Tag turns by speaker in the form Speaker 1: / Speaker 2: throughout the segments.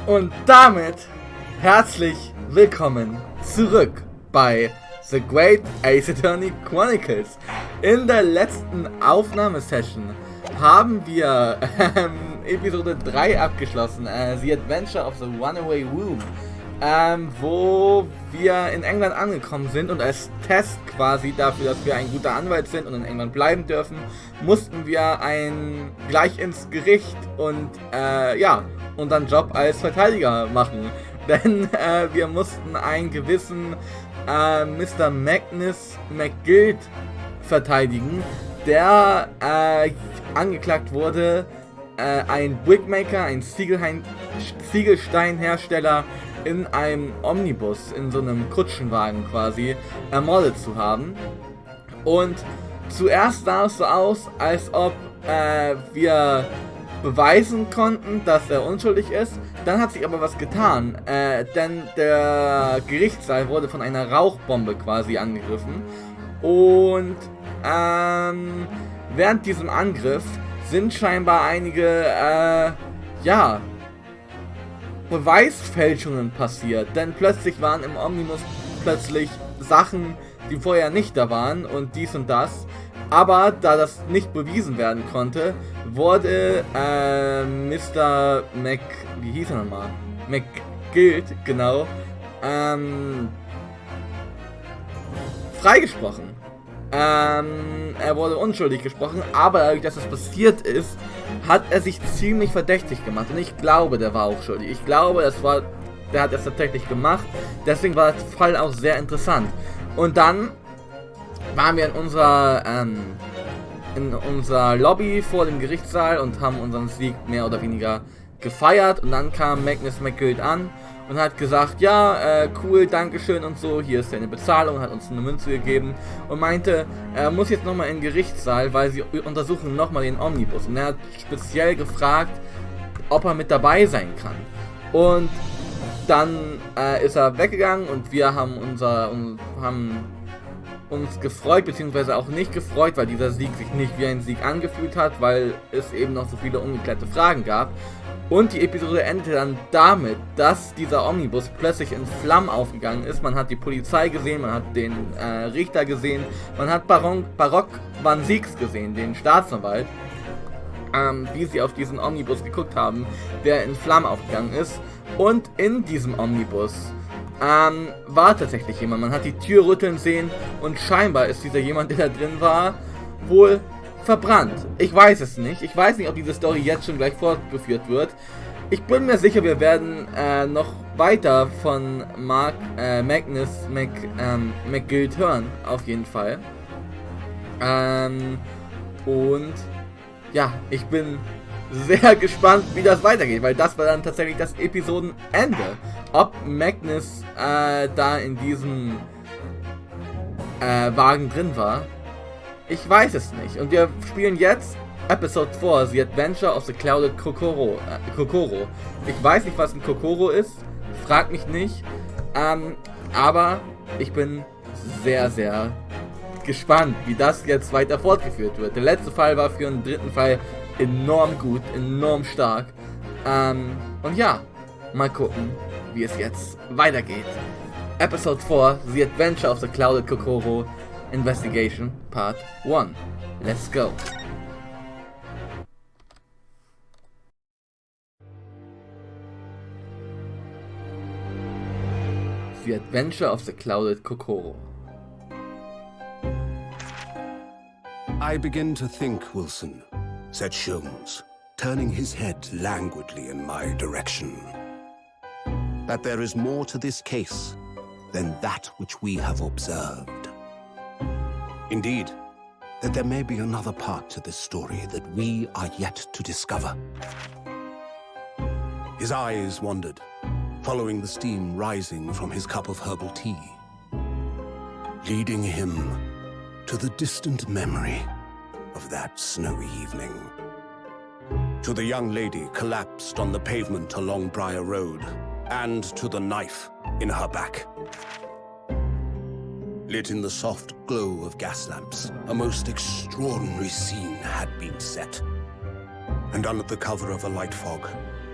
Speaker 1: Und damit herzlich willkommen zurück bei The Great Ace Attorney Chronicles. In der letzten Aufnahmesession haben wir Episode 3 abgeschlossen, The Adventure of the Runaway Room, wo wir in England angekommen sind und als Test quasi dafür, dass wir ein guter Anwalt sind und in England bleiben dürfen, mussten wir gleich ins Gericht und unseren Job als Verteidiger machen. Denn wir mussten einen gewissen Mr. Magnus McGill verteidigen, der angeklagt wurde, ein Brickmaker, ein Ziegelsteinhersteller in einem Omnibus, in so einem Kutschenwagen quasi, ermordet zu haben. Und zuerst sah es so aus, als ob wir beweisen konnten, dass er unschuldig ist. Dann hat sich aber was getan, denn der Gerichtssaal wurde von einer Rauchbombe quasi angegriffen. Und während diesem Angriff sind scheinbar einige Beweisfälschungen passiert, denn plötzlich waren im Omnibus Sachen, die vorher nicht da waren und dies und das. Aber da das nicht bewiesen werden konnte, wurde Mr. McGill, genau, freigesprochen. Er wurde unschuldig gesprochen, aber dadurch, dass das passiert ist, hat er sich ziemlich verdächtig gemacht. Und ich glaube, der war auch schuldig. Ich glaube, der hat es tatsächlich gemacht. Deswegen war der Fall auch sehr interessant. Und dann waren wir in unserer Lobby vor dem Gerichtssaal und haben unseren Sieg mehr oder weniger gefeiert. Und dann kam Magnus McGill an und hat gesagt, ja, cool, dankeschön und so, hier ist deine Bezahlung, hat uns eine Münze gegeben und meinte, er muss jetzt nochmal in den Gerichtssaal, weil sie untersuchen nochmal den Omnibus. Und er hat speziell gefragt, ob er mit dabei sein kann. Und dann ist er weggegangen und wir haben uns gefreut, beziehungsweise auch nicht gefreut, weil dieser Sieg sich nicht wie ein Sieg angefühlt hat, weil es eben noch so viele ungeklärte Fragen gab. Und die Episode endete dann damit, dass dieser Omnibus plötzlich in Flammen aufgegangen ist. Man hat die Polizei gesehen, man hat den Richter gesehen, man hat Barock Van Zieks gesehen, den Staatsanwalt, wie sie auf diesen Omnibus geguckt haben, der in Flammen aufgegangen ist. Und in diesem Omnibus war tatsächlich jemand. Man hat die Tür rütteln sehen und scheinbar ist dieser jemand, der da drin war, wohl verbrannt. Ich weiß es nicht. Ich weiß nicht, ob diese Story jetzt schon gleich fortgeführt wird. Ich bin mir sicher, wir werden noch weiter von Magnus McGill hören, auf jeden Fall. Und ja, ich bin sehr gespannt, wie das weitergeht, weil das war dann tatsächlich das Episodenende. Ob Magnus da in diesem Wagen drin war, ich weiß es nicht. Und wir spielen jetzt Episode 4, The Adventure of the Clouded Kokoro. Ich weiß nicht, was ein Kokoro ist, frag mich nicht, aber ich bin sehr, sehr gespannt, wie das jetzt weiter fortgeführt wird. Der letzte Fall war für den dritten Fall enorm gut, enorm stark. Und ja, mal gucken, wie es jetzt weitergeht. Episode 4, The Adventure of the Clouded Kokoro, Investigation Part 1. Let's go. The Adventure of the Clouded Kokoro.
Speaker 2: I begin to think, Wilson, said Sholmes, turning his head languidly in my direction, that there is more to this case than that which we have observed. Indeed, that there may be another part to this story that we are yet to discover. His eyes wandered, following the steam rising from his cup of herbal tea, leading him to the distant memory of that snowy evening. To the young lady collapsed on the pavement along Briar Road, and to the knife in her back. Lit in the soft glow of gas lamps, a most extraordinary scene had been set. And under the cover of a light fog,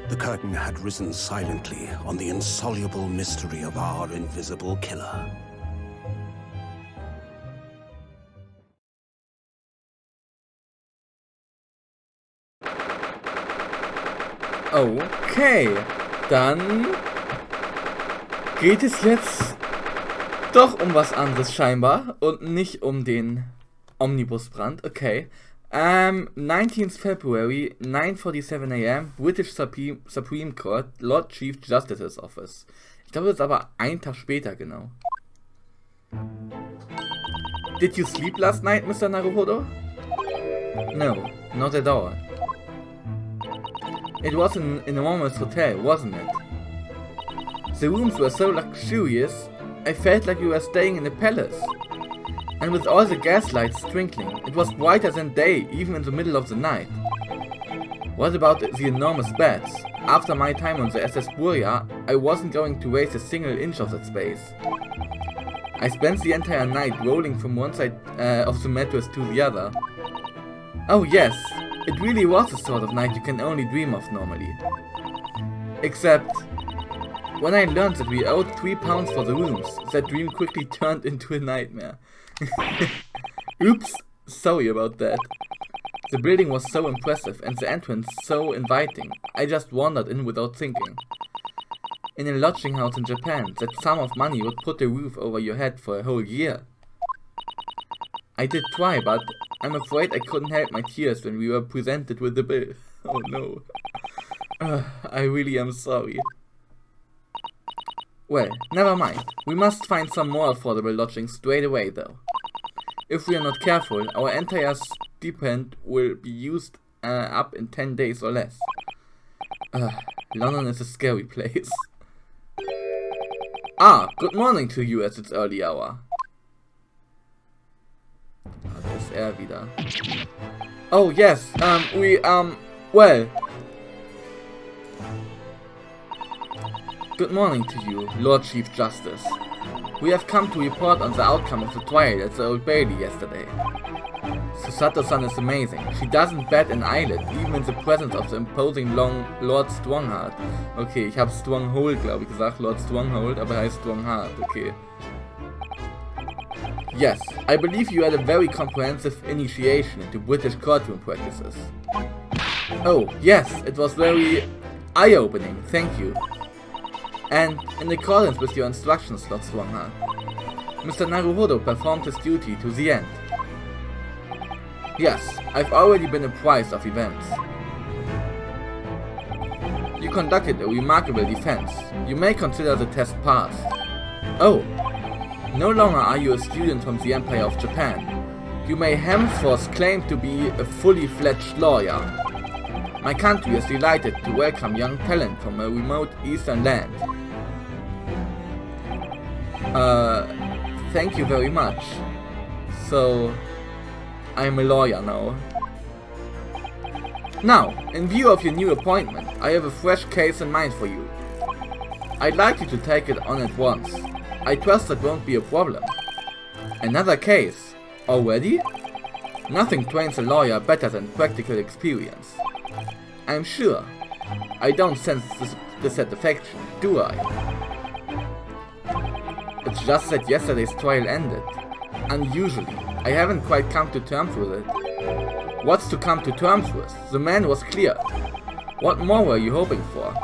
Speaker 2: The curtain had risen silently on the insoluble mystery of our invisible killer.
Speaker 1: Okay, dann geht es jetzt doch um was anderes scheinbar und nicht um den Omnibusbrand. Okay. 19th February, 9:47 a.m., British Supreme Court, Lord Chief Justice's Office. Ich glaube, das ist aber ein Tag später genau. Did you sleep last night, Mr. Naruhodo? No, not at all. It was an enormous hotel, wasn't it? The rooms were so luxurious, I felt like we were staying in a palace. And with all the gaslights twinkling, it was brighter than day, even in the middle of the night. What about the enormous beds? After my time on the SS Burya, I wasn't going to waste a single inch of that space. I spent the entire night rolling from one side of the mattress to the other. Oh yes, it really was the sort of night you can only dream of normally. Except, when I learned that we owed £3 for the rooms, that dream quickly turned into a nightmare. Oops, sorry about that. The building was so impressive and the entrance so inviting, I just wandered in without thinking. In a lodging house in Japan, that sum of money would put a roof over your head for a whole year. I did try, but I'm afraid I couldn't help my tears when we were presented with the bill. Oh no. I really am sorry. Well, never mind. We must find some more affordable lodging straight away though. If we are not careful, our entire stipend will be used up in 10 days or less. London is a scary place. Ah, good morning to you as it's early hour. Da ist er wieder. Oh yes, well. Good morning to you, Lord Chief Justice. We have come to report on the outcome of the trial at the Old Bailey yesterday. Susato-san is amazing. She doesn't bat an eyelid, even in the presence of the imposing long Lord Strongheart. Okay, ich habe Stronghold, glaube ich, gesagt, Lord Stronghold, aber er heißt Strongheart, okay. Yes, I believe you had a very comprehensive initiation into British courtroom practices. Oh, yes, it was very eye-opening, thank you. And, in accordance with your instructions, Lord Strongheart, Mr. Naruhodo performed his duty to the end. Yes, I've already been apprised of events. You conducted a remarkable defense. You may consider the test passed. Oh, no longer are you a student from the Empire of Japan. You may henceforth claim to be a fully fledged lawyer. My country is delighted to welcome young talent from a remote eastern land. Thank you very much. So, I'm a lawyer now. Now, in view of your new appointment, I have a fresh case in mind for you. I'd like you to take it on at once. I trust that won't be a problem. Another case? Already? Nothing trains a lawyer better than practical experience. I'm sure. I don't sense dissatisfaction, do I? It's just that yesterday's trial ended. Unusually, I haven't quite come to terms with it. What's to come to terms with? The man was cleared. What more were you hoping for?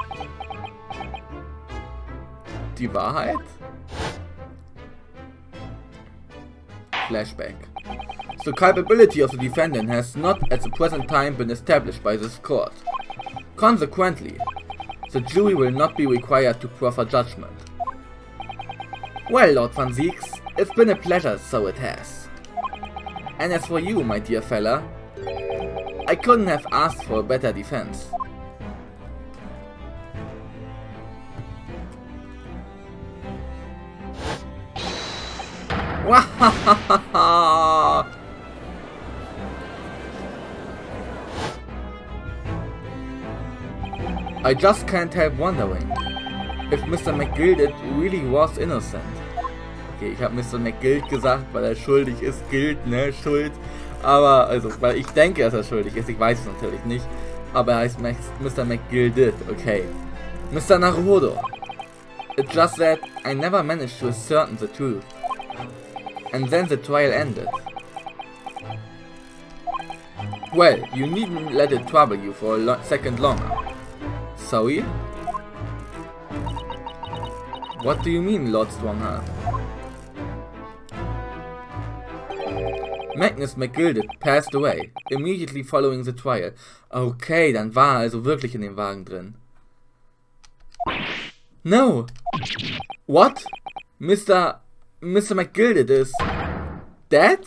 Speaker 1: Die Wahrheit? Flashback. The culpability of the defendant has not at the present time been established by this court. Consequently, the jury will not be required to proffer judgment. Well, Lord Van Zieks, it's been a pleasure, so it has. And as for you, my dear fella, I couldn't have asked for a better defense. Wahahaha! I just can't help wondering if Mr. McGilded really was innocent. Okay, ich habe Mr. McGild gesagt, weil er schuldig ist, gilt, ne, Schuld. Aber, also, weil ich denke, dass er schuldig ist, ich weiß es natürlich nicht. Aber er heißt Mr. McGilded, okay. Mr. Naruhodo. It's just that I never managed to ascertain the truth. And then the trial ended. Well, you needn't let it trouble you for a second longer. Sorry? What do you mean, Lord Strongheart? Magnus McGilded passed away, immediately following the trial. Okay, dann war er also wirklich in dem Wagen drin. No! What? Mr. McGilded is dead?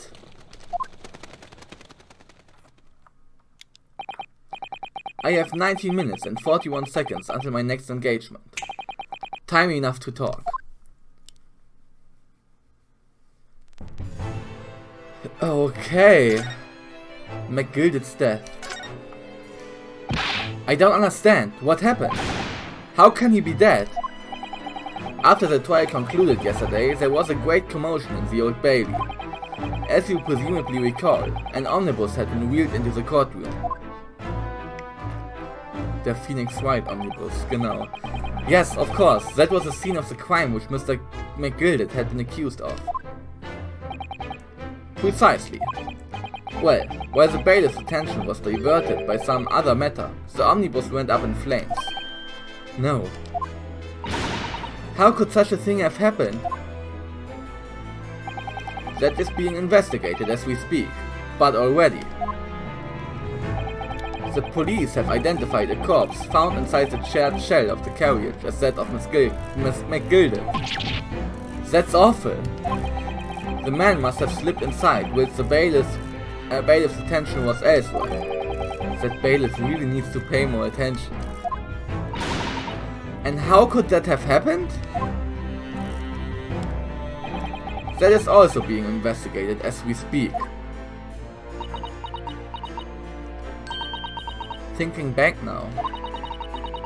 Speaker 1: I have 19 minutes and 41 seconds until my next engagement. Time enough to talk. Okay. McGilded's death. I don't understand. What happened? How can he be dead? After the trial concluded yesterday, there was a great commotion in the Old Bailey. As you presumably recall, an omnibus had been wheeled into the courtroom. Der Phoenix Wright omnibus, genau. Yes, of course, that was the scene of the crime which Mr. McGilded had been accused of. Precisely. Well, while the bailiff's attention was diverted by some other matter, the omnibus went up in flames. No. How could such a thing have happened? That is being investigated as we speak, but already. The police have identified a corpse found inside the charred shell of the carriage as that of Miss McGilded. That's awful. The man must have slipped inside whilst the bailiff's attention was elsewhere. That bailiff really needs to pay more attention. And how could that have happened? That is also being investigated as we speak. Thinking back now.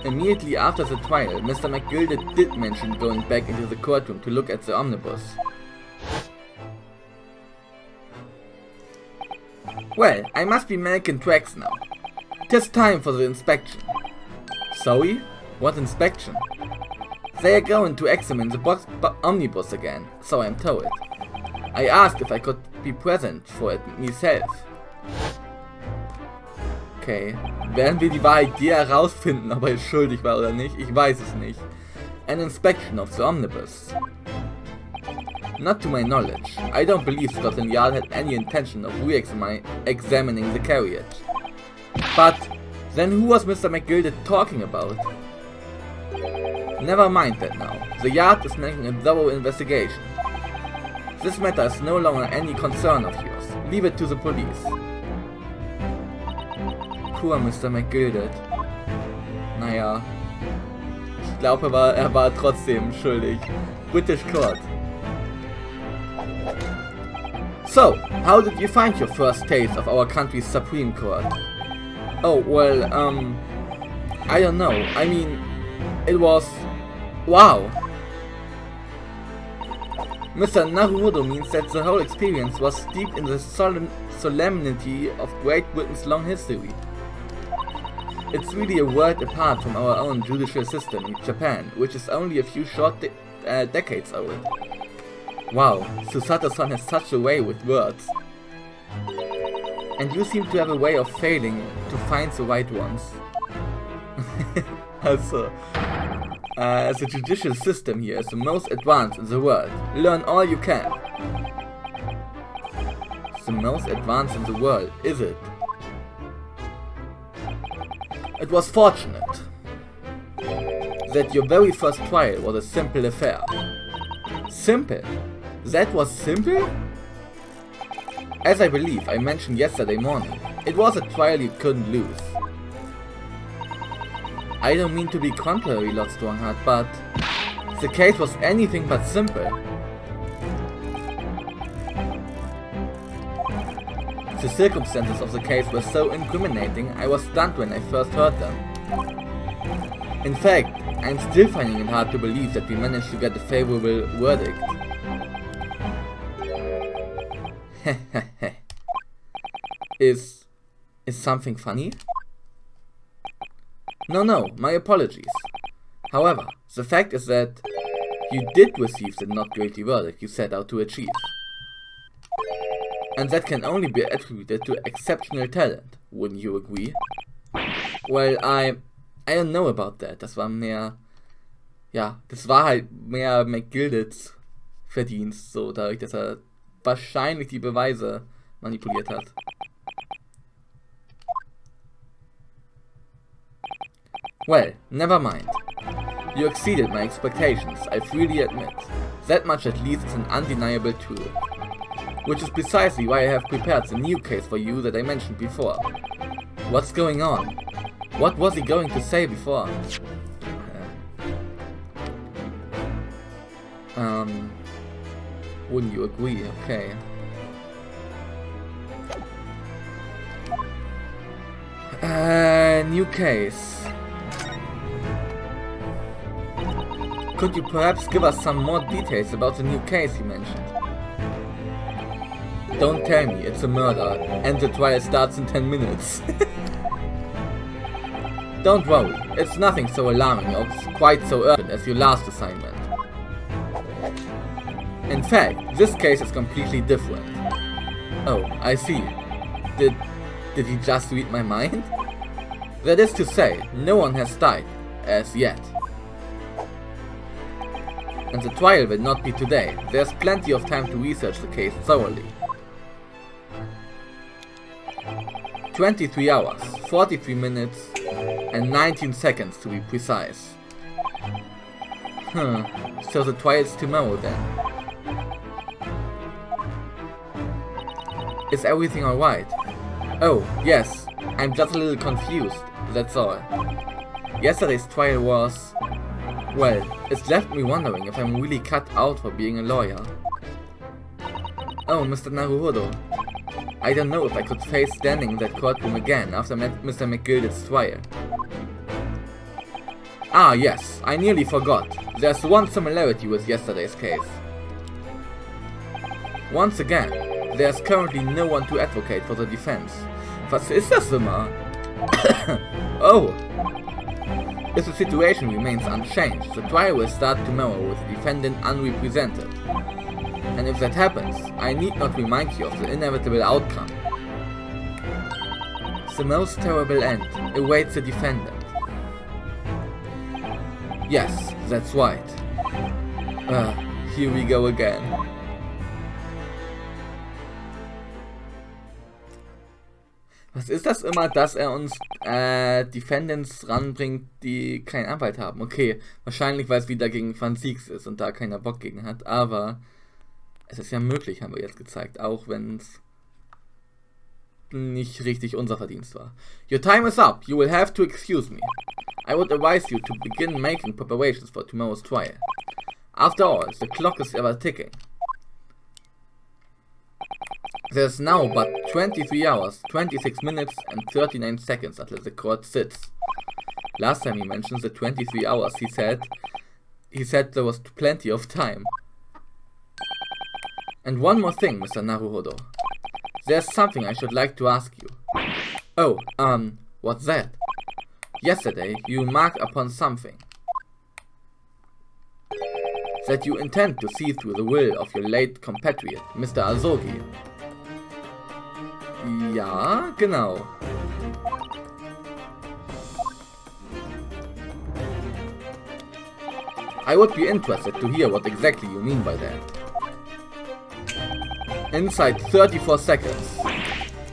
Speaker 1: Immediately after the trial, Mr. McGilded did mention going back into the courtroom to look at the omnibus. Well, I must be making tracks now. 'Tis time for the inspection. Sorry? What inspection? They are going to examine the omnibus again, so I'm told. I asked if I could be present for it myself. Okay, werden wir die Wahrheit je herausfinden, ob er schuldig war oder nicht? Ich weiß es nicht. An inspection of the omnibus. Not to my knowledge. I don't believe Scotland Yard had any intention of re-examining the carriage. But then who was Mr. McGilded talking about? Never mind that now. The Yard is making a thorough investigation. This matter is no longer any concern of yours. Leave it to the police. Poor Mr. McGilded. Naja. Ich glaube, er war trotzdem schuldig. British Court. So, how did you find your first taste of our country's Supreme Court? Oh, well, I don't know. I mean, it was... wow! Mr. Naruhodo means that the whole experience was steeped in the solemnity of Great Britain's long history. It's really a world apart from our own judicial system in Japan, which is only a few short decades old. Wow, Susato-san has such a way with words. And you seem to have a way of failing to find the right ones. Also, the judicial system here is the most advanced in the world. Learn all you can. The most advanced in the world, is it? It was fortunate that your very first trial was a simple affair. Simple? That was simple? As I believe I mentioned yesterday morning, it was a trial you couldn't lose. I don't mean to be contrary, Lord Strongheart, but the case was anything but simple. The circumstances of the case were so incriminating, I was stunned when I first heard them. In fact, I'm still finding it hard to believe that we managed to get a favorable verdict. Is something funny? No, my apologies. However, the fact is that you did receive the not guilty verdict you set out to achieve. And that can only be attributed to exceptional talent, wouldn't you agree? Well, I don't know about that. Das war mehr, ja, das war halt mehr McGildeds Verdienst, so dadurch, dass er wahrscheinlich die Beweise manipuliert hat. Well, never mind. You exceeded my expectations, I freely admit. That much at least is an undeniable truth. Which is precisely why I have prepared the new case for you that I mentioned before. What's going on? What was he going to say before? Wouldn't you agree? Okay. New case. Could you perhaps give us some more details about the new case you mentioned? Don't tell me it's a murder and the trial starts in 10 minutes. Don't worry, it's nothing so alarming or quite so urgent as your last assignment. In fact, this case is completely different. Oh, I see. Did he just read my mind? That is to say, no one has died, as yet. And the trial will not be today. There's plenty of time to research the case thoroughly. 23 hours, 43 minutes, and 19 seconds to be precise. So the trial's tomorrow then. Is everything alright? Oh, yes, I'm just a little confused, that's all. Yesterday's trial was... well, it's left me wondering if I'm really cut out for being a lawyer. Oh, Mr. Naruhodo. I don't know if I could face standing in that courtroom again after Mr. McGilded's trial. Ah, yes, I nearly forgot. There's one similarity with yesterday's case. Once again, there's currently no one to advocate for the defense. Was ist das immer? Oh! If the situation remains unchanged, the trial will start tomorrow with the defendant unrepresented. And if that happens, I need not remind you of the inevitable outcome. The most terrible end awaits the defendant. Yes, that's right. Here we go again. Was ist das immer, dass er uns Defendants ranbringt, die keinen Anwalt haben? Okay, wahrscheinlich, weil es wieder gegen Van Siegs ist und da keiner Bock gegen hat, aber es ist ja möglich, haben wir jetzt gezeigt, auch wenn es nicht richtig unser Verdienst war. Your time is up, you will have to excuse me. I would advise you to begin making preparations for tomorrow's trial. After all, the clock is ever ticking. There's now but 23 hours, 26 minutes and 39 seconds until the court sits. Last time he mentioned the 23 hours, he said there was plenty of time. And one more thing, Mr. Naruhodo. There's something I should like to ask you. Oh, what's that? Yesterday, you remarked upon something. That you intend to see through the will of your late compatriot, Mr. Asogi. Ja, genau. I would be interested to hear what exactly you mean by that. Inside 34 seconds.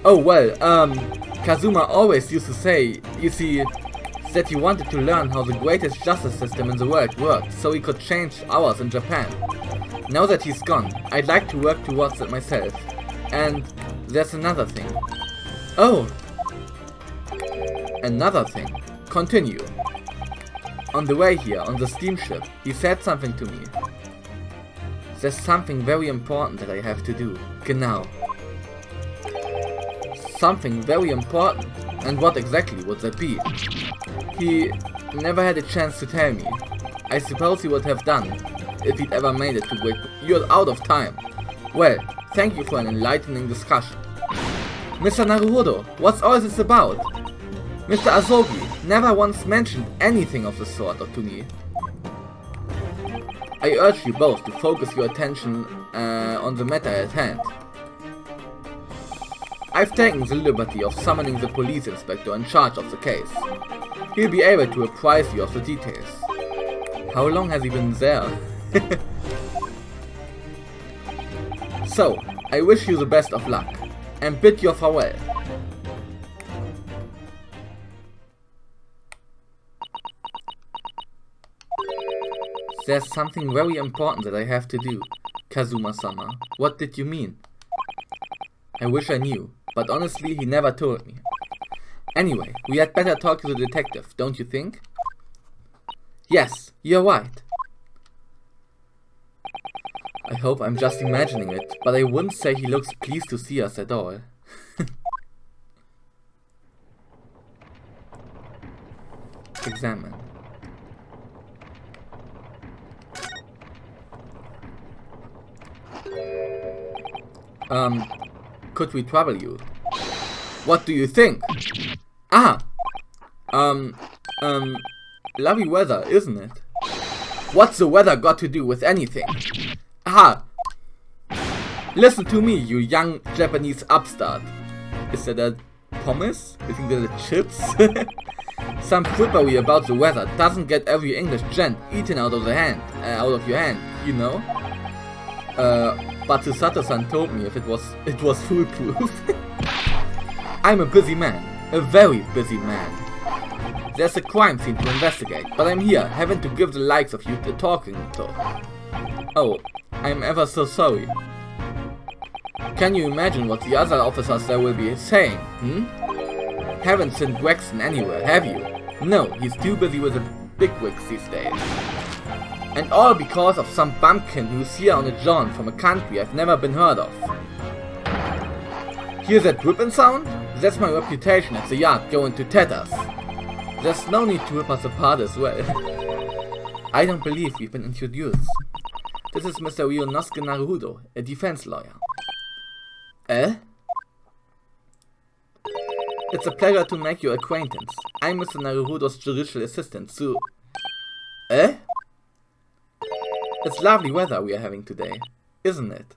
Speaker 1: Oh well, Kazuma always used to say, you see, that he wanted to learn how the greatest justice system in the world worked, so he could change ours in Japan. Now that he's gone, I'd like to work towards it myself. And there's another thing. Oh! Another thing. Continue. On the way here, on the steamship, he said something to me. There's something very important that I have to do. Genau. Something very important? And what exactly would that be? He never had a chance to tell me. I suppose he would have done, if he'd ever made it to great... You're out of time. Well, thank you for an enlightening discussion. Mr. Naruhodo, what's all this about? Mr. Asogi, never once mentioned anything of the sort to me. I urge you both to focus your attention on the matter at hand. I've taken the liberty of summoning the police inspector in charge of the case. He'll be able to apprise you of the details. How long has he been there? So, I wish you the best of luck, and bid you farewell. There's something very important that I have to do, Kazuma-sama. What did you mean? I wish I knew, but honestly he never told me. Anyway, we had better talk to the detective, don't you think? Yes, you're right. I hope I'm just imagining it, but I wouldn't say he looks pleased to see us at all. Examine. Could we trouble you? What do you think? Ah! Lovely weather, isn't it? What's the weather got to do with anything? Aha! Listen to me, you young Japanese upstart. Is that a pommes? You think that a chips? Some frippery about the weather doesn't get every English gent eaten out of your hand, you know? But Susato-san told me if it was foolproof. I'm a busy man, a very busy man. There's a crime scene to investigate, but I'm here, having to give the likes of you the talking to. Oh, I'm ever so sorry. Can you imagine what the other officers there will be saying, Haven't sent Gregson anywhere, have you? No, he's too busy with the bigwigs these days. And all because of some bumpkin who's here on a jaunt from a country I've never been heard of. Hear that ripping sound? That's my reputation at the yard going to tatters. There's no need to rip us apart as well. I don't believe we've been introduced. This is Mr. Ryunosuke Naruhodo, a defense lawyer. Eh? It's a pleasure to make your acquaintance. I'm Mr. Naruhodo's judicial assistant, Sue. Eh? It's lovely weather we are having today, isn't it?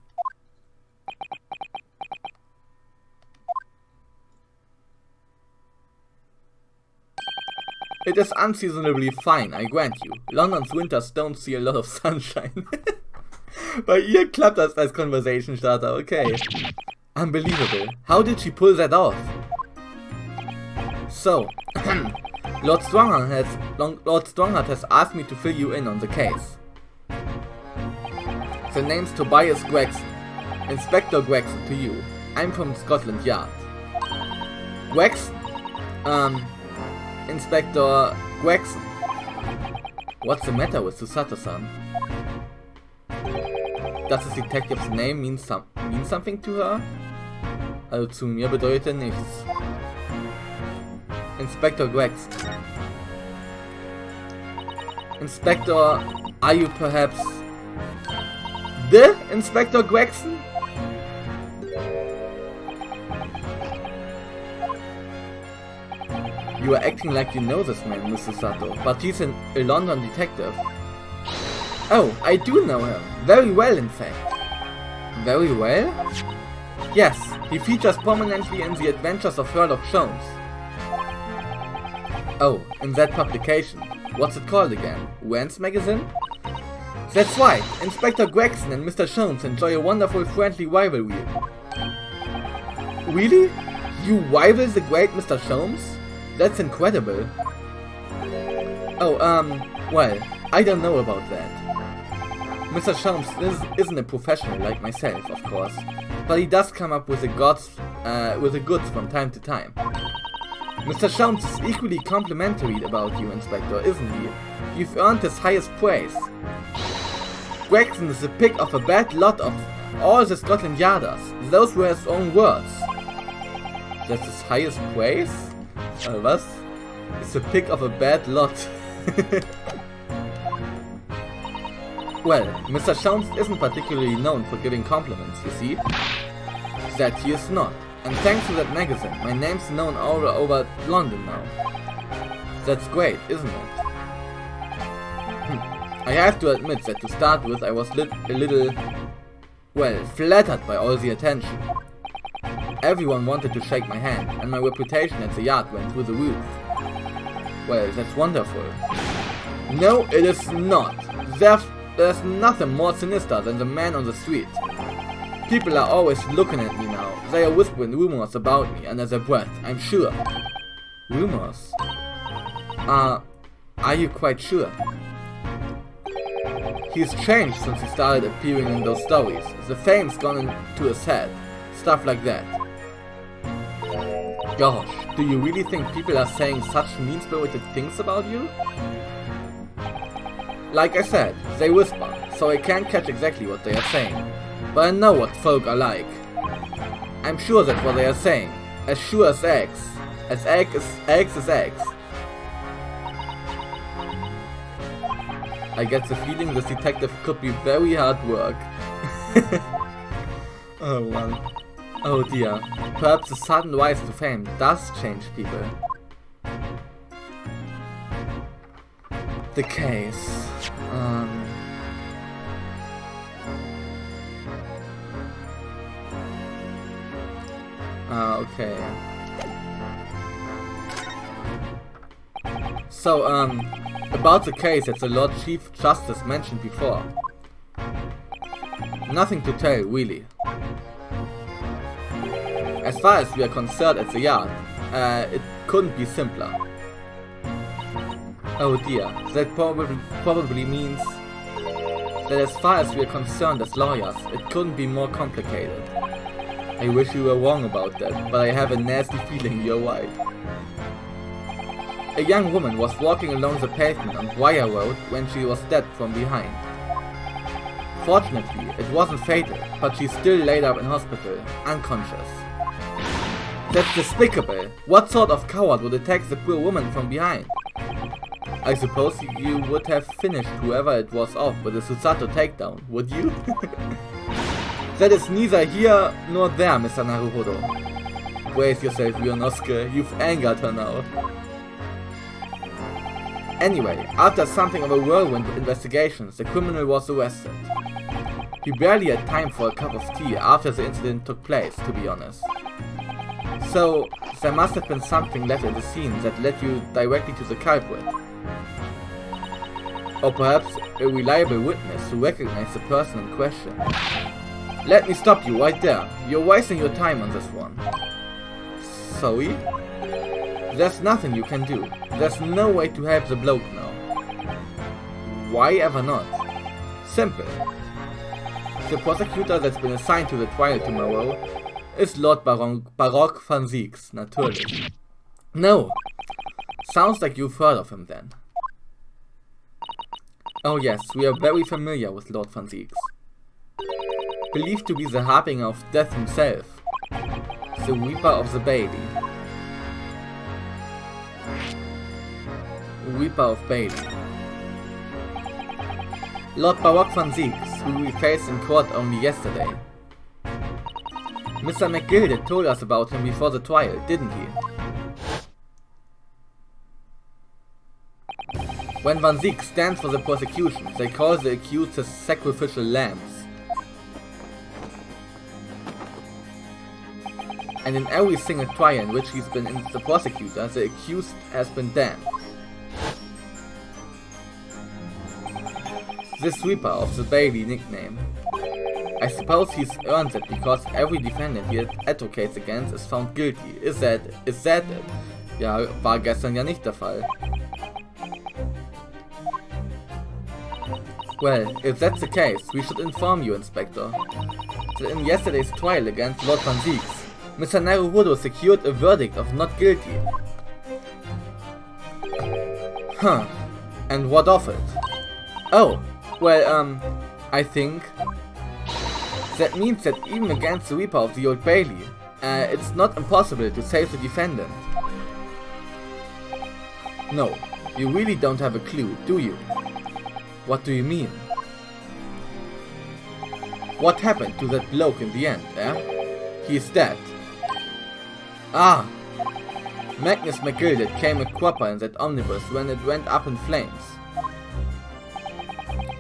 Speaker 1: It is unseasonably fine, I grant you. London's winters don't see a lot of sunshine. Bei ihr klappt das als Conversation Starter, okay. Unbelievable. How did she pull that off? So, Lord Strongheart has asked me to fill you in on the case. The name's Tobias Gregson. Inspector Gregson to you. I'm from Scotland Yard. Gregson? Inspector Gregson. What's the matter with Susato-san? Does the detective's name mean something to her? Also zu mir bedeutet nichts. Inspector Gregson. Inspector, are you perhaps the Inspector Gregson? You are acting like you know this man, Mr. Sato, but he's a London detective. Oh, I do know him. Very well, in fact. Very well? Yes, he features prominently in the adventures of Sherlock Holmes. Oh, in that publication. What's it called again? When's magazine? That's right, Inspector Gregson and Mr. Holmes enjoy a wonderful friendly rivalry. Really? You rival the great Mr. Holmes? That's incredible. Oh, well, I don't know about that. Mr. Holmes isn't a professional like myself, of course, but he does come up with the goods from time to time. Mr. Holmes is equally complimentary about you, Inspector, isn't he? You've earned his highest praise. Gregson is the pick of a bad lot of all the Scotland Yarders. Those were his own words. That's his highest praise? Was? It's the pick of a bad lot. Well, Mr. Holmes isn't particularly known for giving compliments, you see. That he is not. And thanks to that magazine, my name's known all over London now. That's great, isn't it? I have to admit that to start with I was a little, well, flattered by all the attention. Everyone wanted to shake my hand, and my reputation at the yard went through the roof. Well, that's wonderful. No, it is not. There's nothing more sinister than the man on the street. People are always looking at me now. They are whispering rumors about me under their breath, I'm sure. Rumors? Are you quite sure? He's changed since he started appearing in those stories. The fame's gone into his head. Stuff like that. Gosh, do you really think people are saying such mean-spirited things about you? Like I said, they whisper, so I can't catch exactly what they are saying. But I know what folk are like. I'm sure that's what they are saying. As sure as eggs. As eggs is eggs. I get the feeling this detective could be very hard work. Oh well. Oh dear. Perhaps the sudden rise to fame does change people. The case. Okay. So, about the case that the Lord Chief Justice mentioned before. Nothing to tell, really. As far as we are concerned at the yard, it couldn't be simpler. Oh dear, that probably means that as far as we are concerned as lawyers, it couldn't be more complicated. I wish you were wrong about that, but I have a nasty feeling you're right. A young woman was walking along the pavement on Briar Road when she was stabbed from behind. Fortunately, it wasn't fatal, but she's still laid up in hospital, unconscious. That's despicable! What sort of coward would attack the poor woman from behind? I suppose you would have finished whoever it was off with a Susato takedown, would you? That is neither here nor there, Mr. Naruhodo. Brace yourself, Ryonosuke, you've angered her now. Anyway, after something of a whirlwind investigation, the criminal was arrested. He barely had time for a cup of tea after the incident took place, to be honest. So, there must have been something left at the scene that led you directly to the culprit. Or perhaps a reliable witness who recognized the person in question. Let me stop you right there. You're wasting your time on this one. Sorry? There's nothing you can do. There's no way to help the bloke now. Why ever not? Simple. The prosecutor that's been assigned to the trial tomorrow is Lord Baroque van Zieks, natürlich. No! Sounds like you've heard of him then. Oh yes, we are very familiar with Lord van Zieks. Believed to be the harbinger of death himself. The Reaper of the Bailey. Reaper of Bailey. Lord Baroque van Zieks, who we faced in court only yesterday. Mr. McGilde told us about him before the trial, didn't he? When Van Zieks stands for the prosecution, they call the accused his sacrificial lambs. And in every single trial in which he's been the prosecutor, the accused has been damned. This Reaper of the Bailey nickname. I suppose he's earned it because every defendant he advocates against is found guilty. Is that it? Ja, war gestern ja nicht der Fall. Well, if that's the case, we should inform you, Inspector, that in yesterday's trial against Lord Van Zieks, Mr. Naruhodo secured a verdict of not guilty. Huh. And what of it? Oh, well, I think that means that even against the Reaper of the Old Bailey, it's not impossible to save the defendant. No, you really don't have a clue, do you? What do you mean? What happened to that bloke in the end, eh? He's dead. Ah! Magnus McGilded came a cropper in that omnibus when it went up in flames.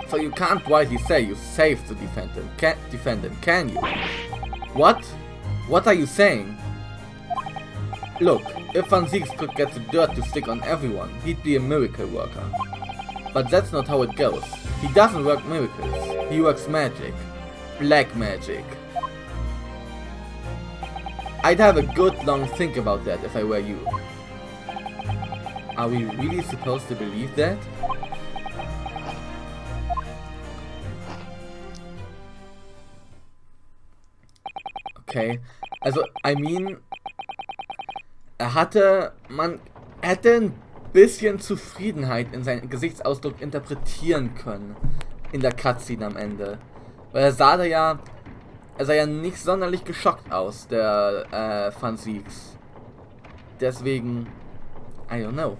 Speaker 1: So you can't rightly say you saved the defendant, can you? What? What are you saying? Look, if Van Zieks could get the dirt to stick on everyone, he'd be a miracle worker. But that's not how it goes. He doesn't work miracles, he works magic. Black magic. I'd have a good long think about that if I were you. Are we really supposed to believe that? Okay, also, man hätte ein bisschen Zufriedenheit in seinen Gesichtsausdruck interpretieren können in der Cutscene am Ende. Weil er sah ja nicht sonderlich geschockt aus, der Van Zieks. Deswegen, I don't know.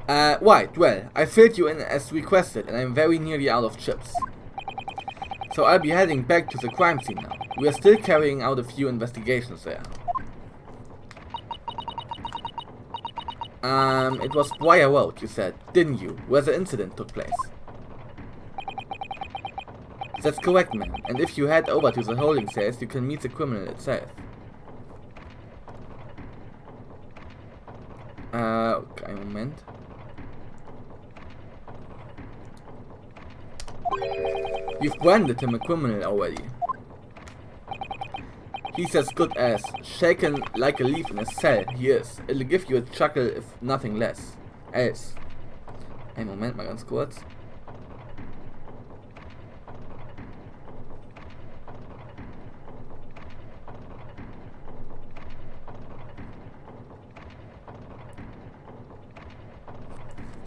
Speaker 1: Right, well, I filled you in as requested and I'm very nearly out of chips. So I'll be heading back to the crime scene now. We are still carrying out a few investigations there. It was Briar Road, you said, didn't you, where the incident took place? That's correct, ma'am, and if you head over to the holding cells, you can meet the criminal itself. Okay, Moment. You've branded him a criminal already. He's as good as shaken like a leaf in a cell. He is. It'll give you a chuckle if nothing less. Else. Einen Moment mal ganz kurz.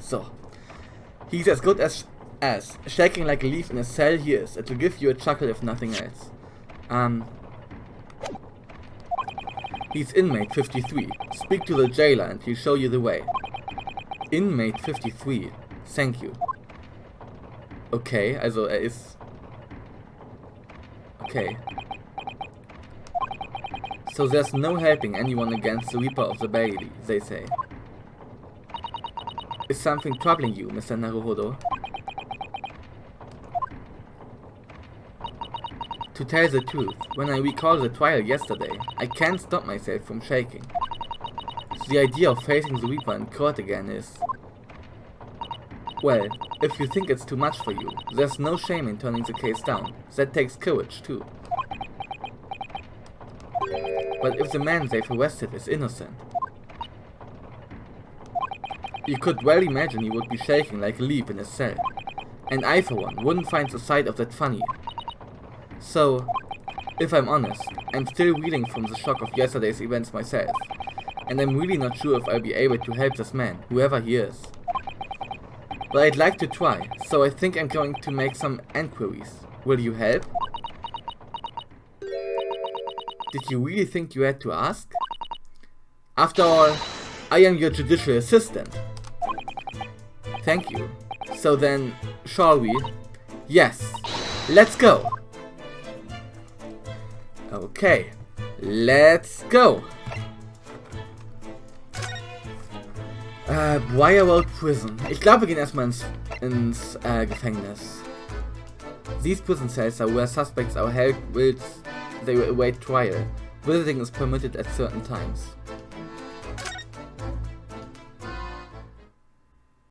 Speaker 1: So. He's as good as shaking like a leaf in a cell. He is. It'll give you a chuckle if nothing else. He's inmate 53. Speak to the jailer and he'll show you the way. Inmate 53. Thank you. Okay, also er ist... Okay. So there's no helping anyone against the Reaper of the Bailey, they say. Is something troubling you, Mr. Naruhodo? To tell the truth, when I recall the trial yesterday, I can't stop myself from shaking. The idea of facing the Reaper in court again is... Well, if you think it's too much for you, there's no shame in turning the case down. That takes courage, too. But if the man they've arrested is innocent... You could well imagine he would be shaking like a leaf in his cell. And I, for one, wouldn't find the sight of that funny. So, if I'm honest, I'm still reeling from the shock of yesterday's events myself, and I'm really not sure if I'll be able to help this man, whoever he is. But I'd like to try, so I think I'm going to make some enquiries. Will you help? Did you really think you had to ask? After all, I am your judicial assistant. Thank you. So then, shall we? Yes, let's go! Okay, let's go! Briar Road Prison. Ich glaube, wir gehen erstmal ins Gefängnis. These prison cells are where suspects are held whilst they await trial. Visiting is permitted at certain times.